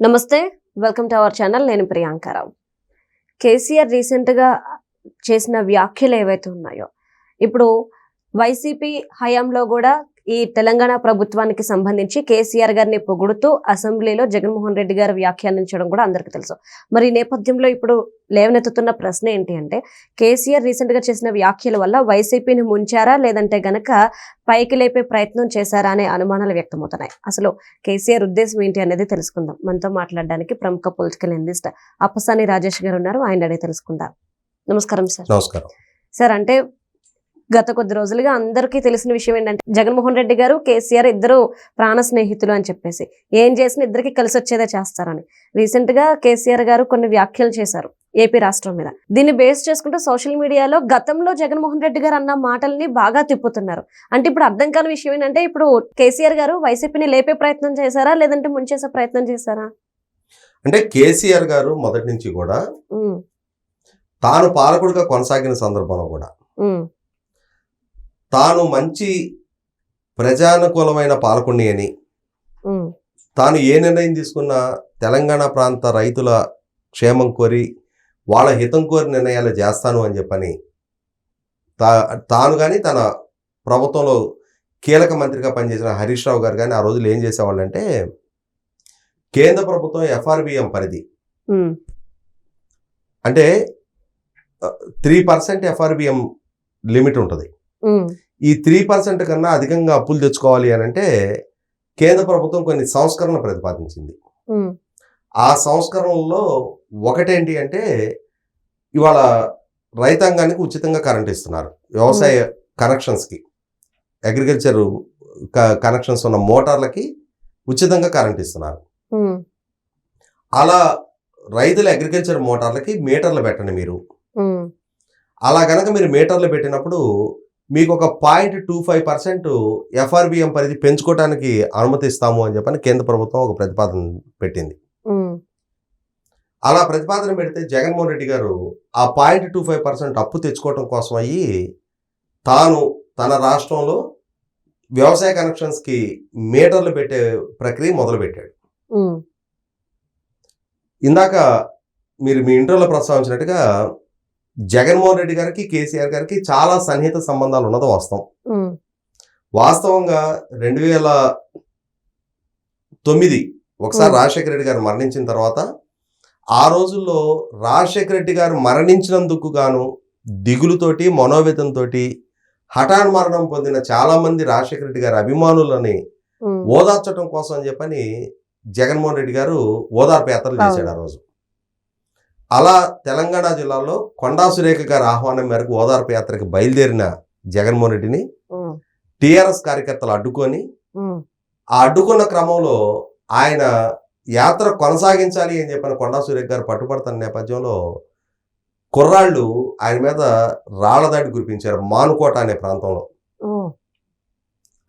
నమస్తే, welcome to our channel. నేను ప్రియాంకారావు. కేసీఆర్ రీసెంట్గా చేసిన వ్యాఖ్యలు ఏవైతే ఉన్నాయో, ఇప్పుడు వైసీపీ హయాంలో కూడా ఈ తెలంగాణ ప్రభుత్వానికి సంబంధించి కేసీఆర్ గారిని పొగుడుతూ అసెంబ్లీలో జగన్మోహన్ రెడ్డి గారు వ్యాఖ్యానించడం కూడా అందరికీ తెలుసు. మరి ఈ నేపథ్యంలో ఇప్పుడు లేవనెత్తుతున్న ప్రశ్న ఏంటి అంటే, కేసీఆర్ రీసెంట్గా చేసిన వ్యాఖ్యల వల్ల వైసీపీని ముంచారా, లేదంటే గనక పైకి లేపే ప్రయత్నం చేశారా అనే అనుమానాలు వ్యక్తమవుతున్నాయి. అసలు కేసీఆర్ ఉద్దేశం ఏంటి అనేది తెలుసుకుందాం. మనతో మాట్లాడడానికి ప్రముఖ పొలిటికల్ అనలిస్ట్ అప్పసాని రాజేష్ గారు ఉన్నారు. ఆయన అడిగి తెలుసుకుందాం. నమస్కారం సార్. నమస్కారం సార్. అంటే గత కొద్ది రోజులుగా అందరికీ తెలిసిన విషయం ఏంటంటే, జగన్మోహన్ రెడ్డి గారు కేసీఆర్ ఇద్దరు ప్రాణ స్నేహితులు అని చెప్పేసి, ఏం చేసినా ఇద్దరికి కలిసి వచ్చేదే చేస్తారని రీసెంట్ గా కేసీఆర్ గారు కొన్ని వ్యాఖ్యలు చేశారు ఏపీ రాష్ట్రం మీద. దీన్ని బేస్ చేసుకుంటూ సోషల్ మీడియాలో గతంలో జగన్మోహన్ రెడ్డి గారు అన్న మాటల్ని బాగా తిప్పుతున్నారు. అంటే ఇప్పుడు అర్థం కాని విషయం ఏంటంటే, ఇప్పుడు కేసీఆర్ గారు వైసీపీని లేపే ప్రయత్నం చేశారా, లేదంటే ముంచేసే ప్రయత్నం చేశారా? అంటే కేసీఆర్ గారు మొదటి నుంచి కూడా తాను పాలకుడిగా కొనసాగిన సందర్భంలో కూడా తాను మంచి ప్రజానుకూలమైన పాలకుడిని అని, తాను ఏ నిర్ణయం తీసుకున్నా తెలంగాణ ప్రాంత రైతుల క్షేమం కోరి వాళ్ళ హితం కోరి నిర్ణయాలు చేస్తాను అని చెప్పని తాను కానీ తన ప్రభుత్వంలో కీలక మంత్రిగా పనిచేసిన హరీష్ రావు గారు కానీ ఆ రోజులు ఏం చేసేవాళ్ళంటే, కేంద్ర ప్రభుత్వం FRBM పరిధి అంటే 3% FRBM లిమిట్ ఉంటుంది. ఈ 3% కన్నా అధికంగా అప్పులు తెచ్చుకోవాలి అని అంటే కేంద్ర ప్రభుత్వం కొన్ని సంస్కరణలు ప్రతిపాదించింది. ఆ సంస్కరణలో ఒకటేంటి అంటే, ఇవాళ రైతాంగానికి ఉచితంగా కరెంట్ ఇస్తున్నారు. వ్యవసాయ కనెక్షన్స్కి, అగ్రికల్చర్ కనెక్షన్స్ ఉన్న మోటార్లకి ఉచితంగా కరెంట్ ఇస్తున్నారు. అలా రైతుల అగ్రికల్చర్ మోటార్లకి మీటర్లు పెట్టండి మీరు. అలా కనుక మీరు మీటర్లు పెట్టినప్పుడు మీకు ఒక 0.25% FRBM పరిధి పెంచుకోవడానికి అనుమతిస్తాము అని చెప్పని కేంద్ర ప్రభుత్వం ఒక ప్రతిపాదన పెట్టింది. అలా ప్రతిపాదన పెడితే జగన్మోహన్ రెడ్డి గారు ఆ 0.25% అప్పు తెచ్చుకోవడం కోసం అయ్యి తాను తన రాష్ట్రంలో వ్యవసాయ కనెక్షన్స్కి మీటర్లు పెట్టే ప్రక్రియ మొదలుపెట్టాడు. ఇందాక మీరు మీ ఇంటర్వ్యూలో ప్రస్తావించినట్టుగా జగన్మోహన్ రెడ్డి గారికి కేసీఆర్ గారికి చాలా సన్నిహిత సంబంధాలు ఉన్నది వాస్తవం. వాస్తవంగా 2009 ఒకసారి రాజశేఖర రెడ్డి గారు మరణించిన తర్వాత, ఆ రోజుల్లో రాజశేఖర రెడ్డి గారు మరణించినందుకు గాను దిగులుతోటి మనోవేదంతో హఠాన్ మరణం పొందిన చాలా మంది రాజశేఖర రెడ్డి గారి అభిమానులని ఓదార్చడం కోసం అని చెప్పని జగన్మోహన్ రెడ్డి గారు ఓదార్పు యాత్రలు చేశాడు ఆ రోజు. అలా తెలంగాణ జిల్లాలో కొండా సురేఖ గారి ఆహ్వానం మేరకు ఓదార్పు యాత్రకి బయలుదేరిన జగన్మోహన్ రెడ్డిని టీఆర్ఎస్ కార్యకర్తలు అడ్డుకొని, ఆ అడ్డుకున్న క్రమంలో ఆయన యాత్ర కొనసాగించాలి అని చెప్పిన కొండా సురేఖ గారు పట్టుబడుతున్న నేపథ్యంలో కుర్రాళ్ళు ఆయన మీద రాళ్ల దాడి కురిపించారు మానుకోట అనే ప్రాంతంలో.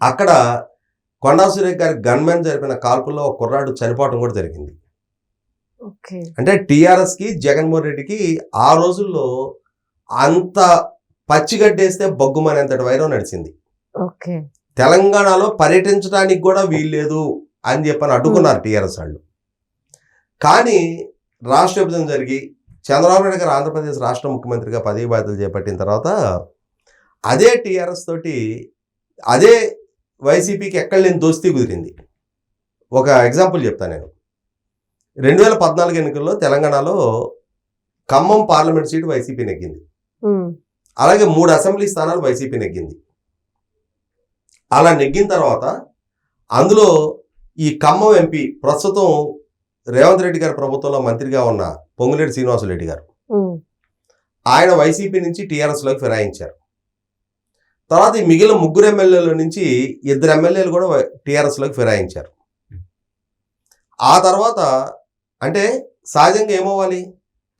అక్కడ కొండా సురేఖ గారి గన్మెన్ జరిపిన కాల్పుల్లో ఒక కుర్రాడు చనిపోవడం కూడా జరిగింది. అంటే టీఆర్ఎస్కి జగన్మోహన్ రెడ్డికి ఆ రోజుల్లో అంత పచ్చిగడ్డేస్తే బొగ్గుమనేంతటి వైరం నడిచింది. తెలంగాణలో పర్యటించడానికి కూడా వీల్లేదు అని చెప్పని అడ్డుకున్నారు టీఆర్ఎస్ వాళ్ళు. కానీ రాష్ట్ర విభజన జరిగి చంద్రబాబు నాయుడు గారు ఆంధ్రప్రదేశ్ రాష్ట్ర ముఖ్యమంత్రిగా పదవి బాధ్యతలు చేపట్టిన తర్వాత అదే టీఆర్ఎస్ తోటి అదే వైసీపీకి ఎక్కడ లేని దోస్తీ కుదిరింది. ఒక ఎగ్జాంపుల్ చెప్తాను నేను. 2014 ఎన్నికల్లో తెలంగాణలో ఖమ్మం పార్లమెంట్ సీటు వైసీపీ నెగ్గింది. అలాగే 3 అసెంబ్లీ స్థానాలు వైసీపీ నెగ్గింది. అలా నెగ్గిన తర్వాత అందులో ఈ ఖమ్మం ఎంపీ ప్రస్తుతం రేవంత్ రెడ్డి గారి ప్రభుత్వంలో మంత్రిగా ఉన్న పొంగులేటి శ్రీనివాసరెడ్డి గారు, ఆయన వైసీపీ నుంచి టీఆర్ఎస్లోకి ఫిరాయించారు. తర్వాత ఈ మిగిలిన 3 ఎమ్మెల్యేల నుంచి 2 ఎమ్మెల్యేలు కూడా టీఆర్ఎస్లోకి ఫిరాయించారు. ఆ తర్వాత అంటే సహజంగా ఏమవ్వాలి,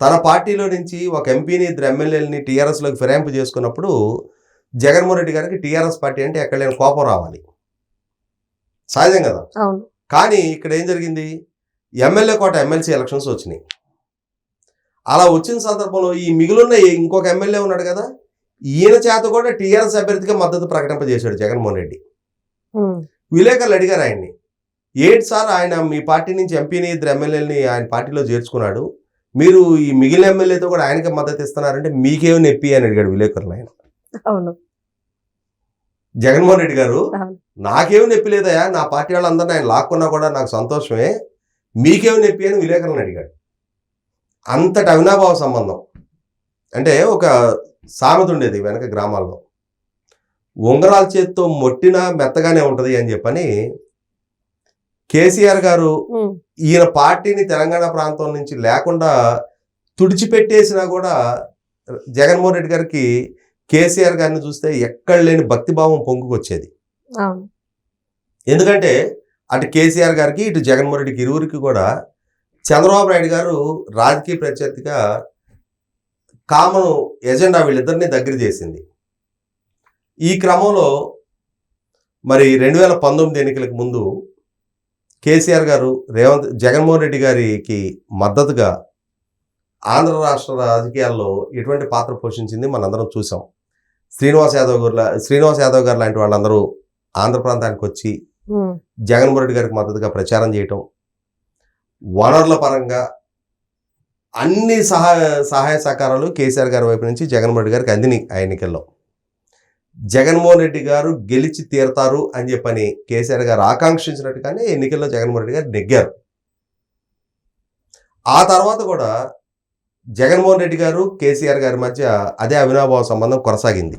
తన పార్టీలో నుంచి ఒక ఎంపీని 2 ఎమ్మెల్యేలని టీఆర్ఎస్లోకి ఫిరాయింపు చేసుకున్నప్పుడు జగన్మోహన్ రెడ్డి గారికి టీఆర్ఎస్ పార్టీ అంటే ఎక్కడ లేని కోపం రావాలి, సహజం కదా. కానీ ఇక్కడ ఏం జరిగింది, ఎమ్మెల్యే కోట ఎమ్మెల్సీ ఎలక్షన్స్ వచ్చినాయి. అలా వచ్చిన సందర్భంలో ఈ మిగిలిన ఇంకొక ఎమ్మెల్యే ఉన్నాడు కదా, ఈయన చేత కూడా టీఆర్ఎస్ అభ్యర్థిగా మద్దతు ప్రకటింపజేశాడు జగన్మోహన్ రెడ్డి. విలేకరులు అడిగారు ఆయన్ని, సార్ ఆయన మీ పార్టీ నుంచి ఎంపీని 2 ఎమ్మెల్యేలని ఆయన పార్టీలో చేర్చుకున్నాడు, మీరు ఈ మిగిలిన ఎమ్మెల్యేతో కూడా ఆయనకే మద్దతు ఇస్తున్నారంటే మీకేమి నొప్పి అని అడిగాడు విలేకరులు. ఆయన అవును జగన్మోహన్ రెడ్డి గారు, అవును. నాకేమి నొప్పి లేదయా, నా పార్టీ వాళ్ళందరినీ ఆయన లాక్కున్నా కూడా నాకు సంతోషమే, మీకేమి నొప్పి అని విలేకరులను అడిగాడు. అంతటి అవినాభావ సంబంధం. అంటే ఒక సామెత ఉండేది వెనక గ్రామాల్లో, ఉంగరాల చేత్తో మొట్టినా మెత్తగానే ఉంటుంది అని చెప్పని కేసీఆర్ గారు ఈయన పార్టీని తెలంగాణ ప్రాంతం నుంచి లేకుండా తుడిచిపెట్టేసినా కూడా జగన్మోహన్ రెడ్డి గారికి కేసీఆర్ గారిని చూస్తే ఎక్కడ లేని భక్తిభావం పొంగుకొచ్చేది. ఎందుకంటే అటు కేసీఆర్ గారికి ఇటు జగన్మోహన్ రెడ్డికి ఇరువురికి కూడా చంద్రబాబు నాయుడు గారు రాజకీయ ప్రత్యర్థిగా కామన్ ఎజెండా వీళ్ళిద్దరిని దగ్గర చేసింది. ఈ క్రమంలో మరి 2019 ఎన్నికలకు ముందు కేసీఆర్ గారు జగన్మోహన్ రెడ్డి గారికి మద్దతుగా ఆంధ్ర రాష్ట్ర రాజకీయాల్లో ఎటువంటి పాత్ర పోషించింది మనందరం చూసాం. శ్రీనివాస్ యాదవ్ గారు లాంటి వాళ్ళందరూ ఆంధ్ర ప్రాంతానికి వచ్చి జగన్మోహన్ రెడ్డి గారికి మద్దతుగా ప్రచారం చేయటం, వనరుల పరంగా అన్ని సహాయ సహకారాలు కేసీఆర్ గారి వైపు నుంచి జగన్మోహన్ రెడ్డి గారికి అందినాయి. ఆ ఎన్నికల్లో జగన్మోహన్ రెడ్డి గారు గెలిచి తీరతారు అని చెప్పని కేసీఆర్ గారు ఆకాంక్షించినట్టుగానే ఎన్నికల్లో జగన్మోహన్ రెడ్డి గారు నెగ్గారు. ఆ తర్వాత కూడా జగన్మోహన్ రెడ్డి గారు కేసీఆర్ గారి మధ్య అదే అవినాభావ సంబంధం కొనసాగింది.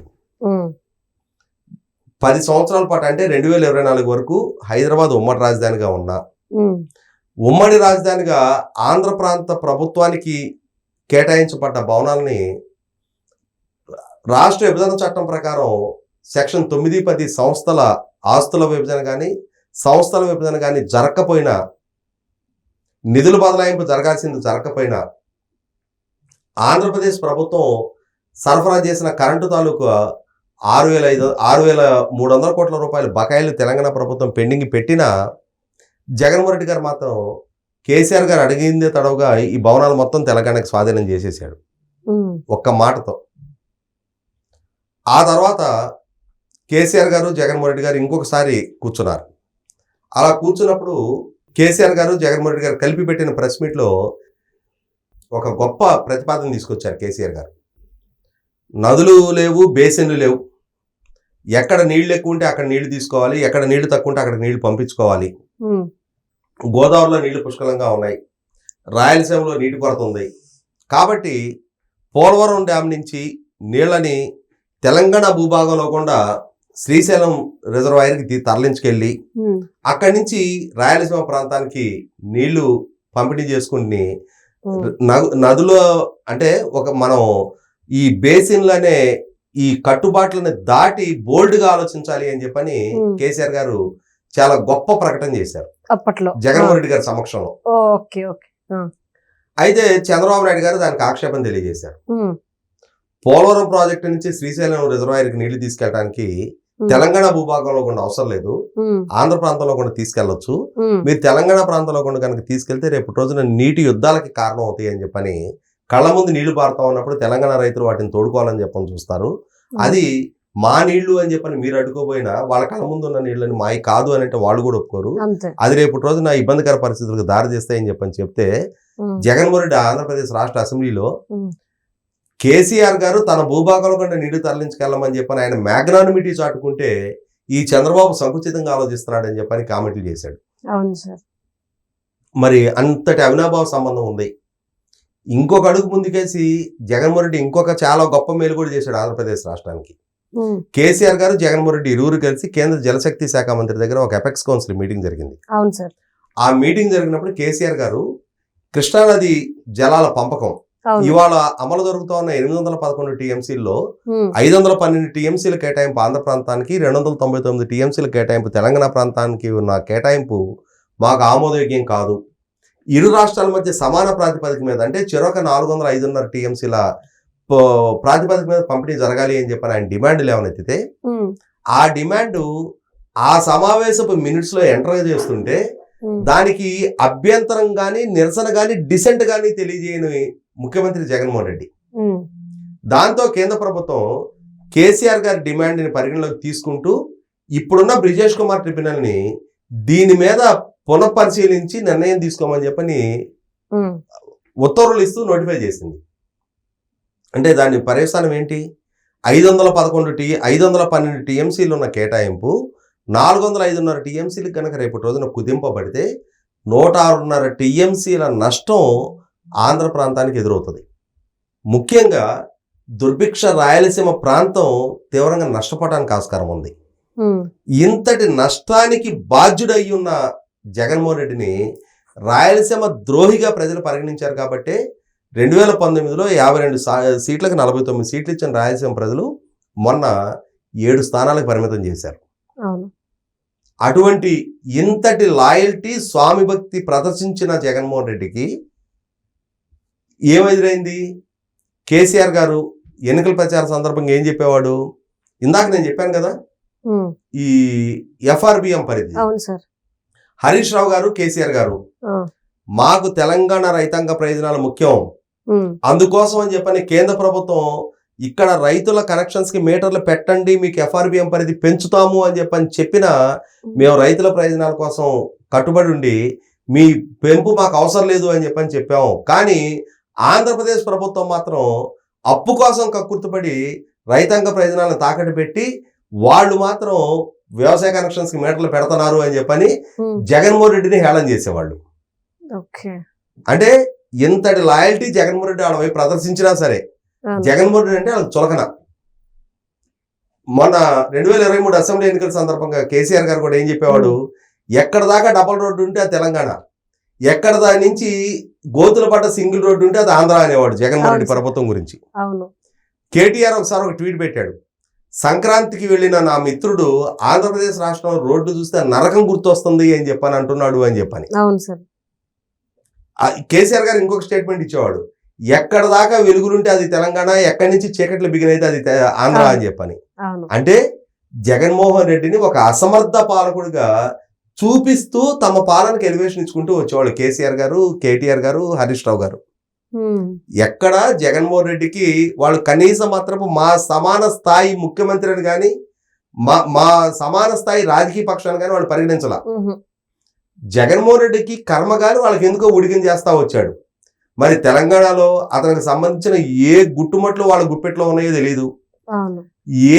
10 సంవత్సరాల పాటు, అంటే 2024 వరకు హైదరాబాద్ ఉమ్మడి రాజధానిగా ఉన్న ఉమ్మడి రాజధానిగా ఆంధ్ర ప్రాంత ప్రభుత్వానికి కేటాయించబడ్డ భవనాలని రాష్ట్ర విభజన చట్టం ప్రకారం సెక్షన్ 9-10 సంస్థల ఆస్తుల విభజన కానీ సంస్థల విభజన కానీ జరగకపోయినా, నిధుల బదలాయింపు జరగాల్సింది జరగకపోయినా, ఆంధ్రప్రదేశ్ ప్రభుత్వం సరఫరా చేసిన కరెంటు తాలూకు 6,300 కోట్ల రూపాయల బకాయిలు తెలంగాణ ప్రభుత్వం పెండింగ్ పెట్టినా జగన్మోహన్ రెడ్డి గారు మాత్రం కేసీఆర్ గారు అడిగిందే తడవుగా ఈ భవనాలు మొత్తం తెలంగాణకు స్వాధీనం చేసేసాడు ఒక్క మాటతో. ఆ తర్వాత కేసీఆర్ గారు జగన్మోహన్ రెడ్డి గారు ఇంకొకసారి కూర్చున్నారు. అలా కూర్చున్నప్పుడు కేసీఆర్ గారు జగన్మోహన్ రెడ్డి గారు కలిపి పెట్టిన ప్రెస్ మీట్లో ఒక గొప్ప ప్రతిపాదన తీసుకొచ్చారు కేసీఆర్ గారు. నదులు లేవు, బేసిన్లు లేవు, ఎక్కడ నీళ్లు ఎక్కువ ఉంటే అక్కడ నీళ్లు తీసుకోవాలి, ఎక్కడ నీళ్లు తక్కువ ఉంటే అక్కడ నీళ్లు పంపించుకోవాలి. గోదావరిలో నీళ్లు పుష్కలంగా ఉన్నాయి, రాయలసీమలో నీటి కొరత ఉంది, కాబట్టి పోలవరం డ్యామ్ నుంచి నీళ్ళని తెలంగాణ భూభాగంలో కూడా శ్రీశైలం రిజర్వాయర్కి తరలించుకెళ్ళి అక్కడి నుంచి రాయలసీమ ప్రాంతానికి నీళ్లు పంపిణీ చేసుకుని నదులో, అంటే మనం ఈ బేసిన్లనే ఈ కట్టుబాట్లని దాటి బోల్డ్గా ఆలోచించాలి అని చెప్పని కేసీఆర్ గారు చాలా గొప్ప ప్రకటన చేశారు అప్పట్లో జగన్మోహన్ రెడ్డి గారి సమక్షంలో. అయితే చంద్రబాబు నాయుడు గారు దానికి ఆక్షేపం తెలియజేశారు. పోలవరం ప్రాజెక్టు నుంచి శ్రీశైలం రిజర్వాయర్కి నీళ్లు తీసుకెళ్ళడానికి తెలంగాణ భూభాగంలో కూడా అవసరం లేదు, ఆంధ్ర ప్రాంతంలో కూడా తీసుకెళ్లొచ్చు, మీరు తెలంగాణ ప్రాంతంలో కూడా కనుక తీసుకెళ్తే రేపు రోజున నీటి యుద్ధాలకి కారణం అవుతాయి అని చెప్పని, కళ్ళ ముందు నీళ్లు పారుతా ఉన్నప్పుడు తెలంగాణ రైతులు వాటిని తోడుకోవాలని చెప్పని చూస్తారు, అది మా నీళ్లు అని చెప్పని మీరు అడ్డుకోపోయినా వాళ్ళ కళ్ళ ముందు ఉన్న నీళ్ళని మాయి కాదు అని అంటే వాళ్ళు కూడా ఒప్పుకోరు, అది రేపు రోజున ఇబ్బందికర పరిస్థితులకు దారి తీస్తాయని చెప్పని చెప్తే జగన్మోహన్ రెడ్డి ఆంధ్రప్రదేశ్ రాష్ట్ర అసెంబ్లీలో కేసీఆర్ గారు తన భూభాగంలో కంటే నీళ్లు తరలించుకెళ్ళమని చెప్పని ఆయన మ్యాగ్నానిమిటీ చాటుకుంటే ఈ చంద్రబాబు సంకుచితంగా ఆలోచిస్తున్నాడని చెప్పని కామెంట్లు చేశాడు. మరి అంతటి అవినాభావ సంబంధం ఉంది. ఇంకొక అడుగు ముందుకేసి జగన్మోహన్ రెడ్డి ఇంకొక చాలా గొప్ప మేలు కూడా చేశాడు ఆంధ్రప్రదేశ్ రాష్ట్రానికి. కేసీఆర్ గారు జగన్మోహన్ రెడ్డి ఇరువురు కలిసి కేంద్ర జలశక్తి శాఖ మంత్రి దగ్గర ఒక ఎపెక్స్ కౌన్సిల్ మీటింగ్ జరిగింది. ఆ మీటింగ్ జరిగినప్పుడు కేసీఆర్ గారు కృష్ణానది జలాల పంపకం ఇవాళ అమలు జరుగుతూ ఉన్న 811 టీఎంసీల్లో 512 టీఎంసీల కేటాయింపు ఆంధ్ర ప్రాంతానికి, 299 టీఎంసీల కేటాయింపు తెలంగాణ ప్రాంతానికి ఉన్న కేటాయింపు మాకు ఆమోదయోగ్యం కాదు, ఇరు రాష్ట్రాల మధ్య సమాన ప్రాతిపదిక మీద, అంటే చెరొక 400-500 టీఎంసీల ప్రాతిపదిక మీద పంపిణీ జరగాలి అని చెప్పని ఆయన డిమాండ్ లేవనెత్తితే ఆ డిమాండ్ ఆ సమావేశపు మినిట్స్ లో ఎంటర్ చేస్తుంటే దానికి అభ్యంతరం గాని నిరసన గాని డిసెంట్ గాని తెలియజేయని ముఖ్యమంత్రి జగన్మోహన్ రెడ్డి. దాంతో కేంద్ర ప్రభుత్వం కేసీఆర్ గారి డిమాండ్ ని పరిగణలోకి తీసుకుంటూ ఇప్పుడున్న బ్రిజేష్ కుమార్ ట్రిబ్యునల్ ని దీని మీద పునఃపరిశీలించి నిర్ణయం తీసుకోమని చెప్పని ఉత్తర్వులు ఇస్తూ నోటిఫై చేసింది. అంటే దాని పర్యవసానం ఏంటి? 512 టీఎంసీలు ఉన్న కేటాయింపు 405.5 టీఎంసీలకు కనుక రేపటి రోజున కుదింపబడితే 106.5 టీఎంసీల నష్టం ఆంధ్ర ప్రాంతానికి ఎదురవుతుంది. ముఖ్యంగా దుర్భిక్ష రాయలసీమ ప్రాంతం తీవ్రంగా నష్టపోవడానికి ఆస్కారం ఉంది. ఇంతటి నష్టానికి బాధ్యుడై ఉన్న జగన్మోహన్ రెడ్డిని రాయలసీమ ద్రోహిగా ప్రజలు పరిగణించారు కాబట్టి 2019లో 52 సీట్లకు 49 సీట్లు ఇచ్చిన రాయలసీమ ప్రజలు మొన్న 7 స్థానాలకు పరిమితం చేశారు. అటువంటి ఇంతటి లాయల్టీ, స్వామి భక్తి ప్రదర్శించిన జగన్మోహన్ రెడ్డికి ఏమెదురైంది? కేసీఆర్ గారు ఎన్నికల ప్రచార సందర్భంగా ఏం చెప్పేవాడు? ఇందాక నేను చెప్పాను కదా, ఈ ఎఫ్ఆర్బిఎం పరిధి. హరీష్ రావు గారు, కేసీఆర్ గారు, మాకు తెలంగాణ రైతాంగ ప్రయోజనాలు ముఖ్యం, అందుకోసం అని చెప్పని కేంద్ర ప్రభుత్వం ఇక్కడ రైతుల కనెక్షన్స్ కి మీటర్లు పెట్టండి, మీకు ఎఫ్ఆర్బిఎం పరిధి పెంచుతాము అని చెప్పినా మేము రైతుల ప్రయోజనాల కోసం కట్టుబడి ఉండి మీ పెంపు మాకు అవసరం లేదు అని చెప్పాము. కానీ ఆంధ్రప్రదేశ్ ప్రభుత్వం మాత్రం అప్పు కోసం కక్కుర్తుపడి రైతాంగ ప్రయోజనాలను తాకట్టు పెట్టి వాళ్ళు మాత్రం వ్యవసాయ కనెక్షన్స్ కి మీటర్లు పెడుతున్నారు అని చెప్పని జగన్మోహన్ రెడ్డిని హేళన చేసేవాళ్ళు. అంటే ఇంతటి లాయల్టీ జగన్మోహన్ రెడ్డి వాళ్ళ వైపు ప్రదర్శించినా సరే, జగన్మోహన్ రెడ్డి అంటే వాళ్ళకి చులకన. మొన్న 2023 అసెంబ్లీ ఎన్నికల సందర్భంగా కేసీఆర్ గారు కూడా ఏం చెప్పేవాడు? ఎక్కడ దాకా డబల్ రోడ్డు ఉంటే అది తెలంగాణ, ఎక్కడ దాని నుంచి గోతుల పడ్డ సింగిల్ రోడ్డు ఉంటే అది ఆంధ్ర అనేవాడు జగన్మోహన్ రెడ్డి ప్రభుత్వం గురించి. కేటీఆర్ ఒకసారి ఒక ట్వీట్ పెట్టాడు, సంక్రాంతికి వెళ్ళిన నా మిత్రుడు ఆంధ్రప్రదేశ్ రాష్ట్రంలో రోడ్డు చూస్తే నరకం గుర్తొస్తుంది అని అంటున్నాడు అని చెప్పని. కేసీఆర్ గారు ఇంకొక స్టేట్మెంట్ ఇచ్చేవాడు, ఎక్కడ దాకా వెలుగులుంటే అది తెలంగాణ, ఎక్కడి నుంచి చీకట్లు బిగినైతే అది ఆంధ్ర అని చెప్పని. అంటే జగన్మోహన్ రెడ్డిని ఒక అసమర్థ పాలకుడిగా చూపిస్తూ తమ పాలనకు ఎలివేషన్ ఇచ్చుకుంటూ వచ్చేవాళ్ళు కేసీఆర్ గారు, కేటీఆర్ గారు, హరీష్ రావు గారు. ఎక్కడ జగన్మోహన్ రెడ్డికి వాళ్ళు కనీసం మాత్రము మా సమాన స్థాయి ముఖ్యమంత్రిని కానీ మా సమాన స్థాయి రాజకీయ పక్షాన్ని కానీ వాళ్ళు పరిగణించాల. జగన్మోహన్ రెడ్డికి కర్మ కానీ వాళ్ళకి ఎందుకో ఉడికిన చేస్తా వచ్చాడు. మరి తెలంగాణలో అతనికి సంబంధించిన ఏ గుట్టుమట్లు వాళ్ళ గుప్పెట్లో ఉన్నాయో తెలియదు.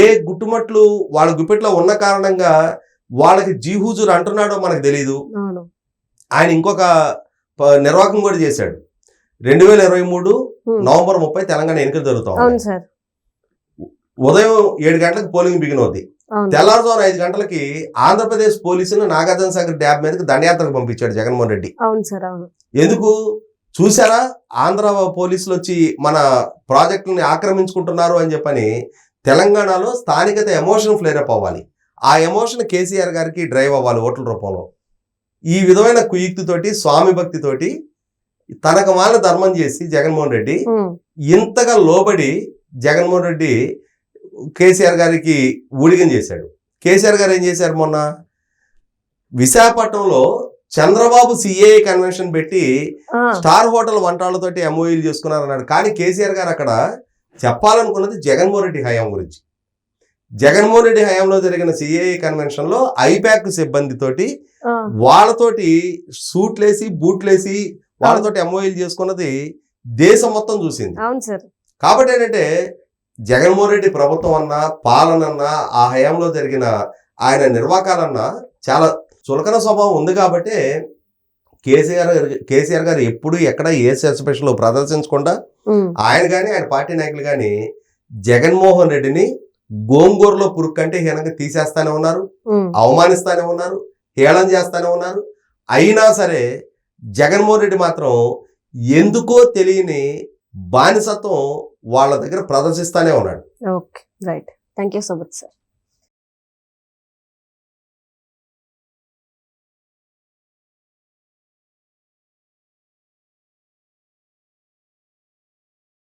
ఏ గుట్టుమట్లు వాళ్ళ గుప్పెట్లో ఉన్న కారణంగా వాళ్ళకి జీహూజురు అంటున్నాడో మనకు తెలియదు. ఆయన ఇంకొక నిర్వాహకం కూడా చేశాడు. 2023 నవంబర్ 30 తెలంగాణ ఎన్నికలు జరుగుతాం. ఉదయం 7 గంటలకు పోలింగ్ బిగిన్ అవుద్ది. తెల్లారుజామున 5 గంటలకి ఆంధ్రప్రదేశ్ పోలీసులు నాగార్జున సాగర్ డ్యామ్ మీదకి దండయాత్రకు పంపించాడు జగన్మోహన్ రెడ్డి. ఎందుకు చూసారా? ఆంధ్ర పోలీసులు వచ్చి మన ప్రాజెక్టుని ఆక్రమించుకుంటున్నారు అని చెప్పని తెలంగాణలో స్థానికత ఎమోషన్ ఫ్లేరప్ అవ్వాలి. ఆ ఎమోషన్ కేసీఆర్ గారికి డ్రైవ్ అవ్వాలి ఓట్ల రూపంలో. ఈ విధమైన కుయుక్తితోటి, స్వామి భక్తితోటి తనకు వాళ్ళ ధర్మం చేసి జగన్మోహన్ రెడ్డి ఇంతగా లోబడి జగన్మోహన్ రెడ్డి కేసీఆర్ గారికి ఊడిగం చేశాడు. కేసీఆర్ గారు ఏం చేశారు? మొన్న విశాఖపట్నంలో చంద్రబాబు సిఏ కన్వెన్షన్ పెట్టి స్టార్ హోటల్ వంటలతోటి ఎంఓయూలు చేసుకున్నారు అన్నాడు. కానీ కేసీఆర్ గారు అక్కడ చెప్పాలనుకున్నది జగన్మోహన్ రెడ్డి హయాం గురించి. జగన్మోహన్ రెడ్డి హయాంలో జరిగిన సిఏ కన్వెన్షన్ లో ఐపాక్ సిబ్బందితోటి వాళ్ళతోటి సూట్లేసి బూట్లేసి వాళ్ళతోటి ఎంఓయూలు చేసుకున్నది దేశం మొత్తం చూసింది. కాబట్టి ఏంటంటే జగన్మోహన్ రెడ్డి ప్రభుత్వం అన్నా, పాలన అన్నా, ఆ హయాంలో జరిగిన ఆయన నిర్వాకాలన్నా చాలా చులకన స్వభావం ఉంది. కాబట్టి కేసీఆర్ గారు ఎప్పుడు ఎక్కడ ఏ సస్పెషన్లో ప్రదర్శించకుండా ఆయన కానీ ఆయన పార్టీ నాయకులు కానీ జగన్మోహన్ రెడ్డిని గోంగూరలో పురుగు కంటే హీనంగా తీసేస్తానే ఉన్నారు, అవమానిస్తానే ఉన్నారు, హేళన చేస్తానే ఉన్నారు. అయినా సరే జగన్మోహన్ రెడ్డి మాత్రం ఎందుకో తెలియని బానిసత్వం వాళ్ళ దగ్గర ప్రదర్శిస్తానే ఉన్నాడు. Okay, right. Thank you so much sir.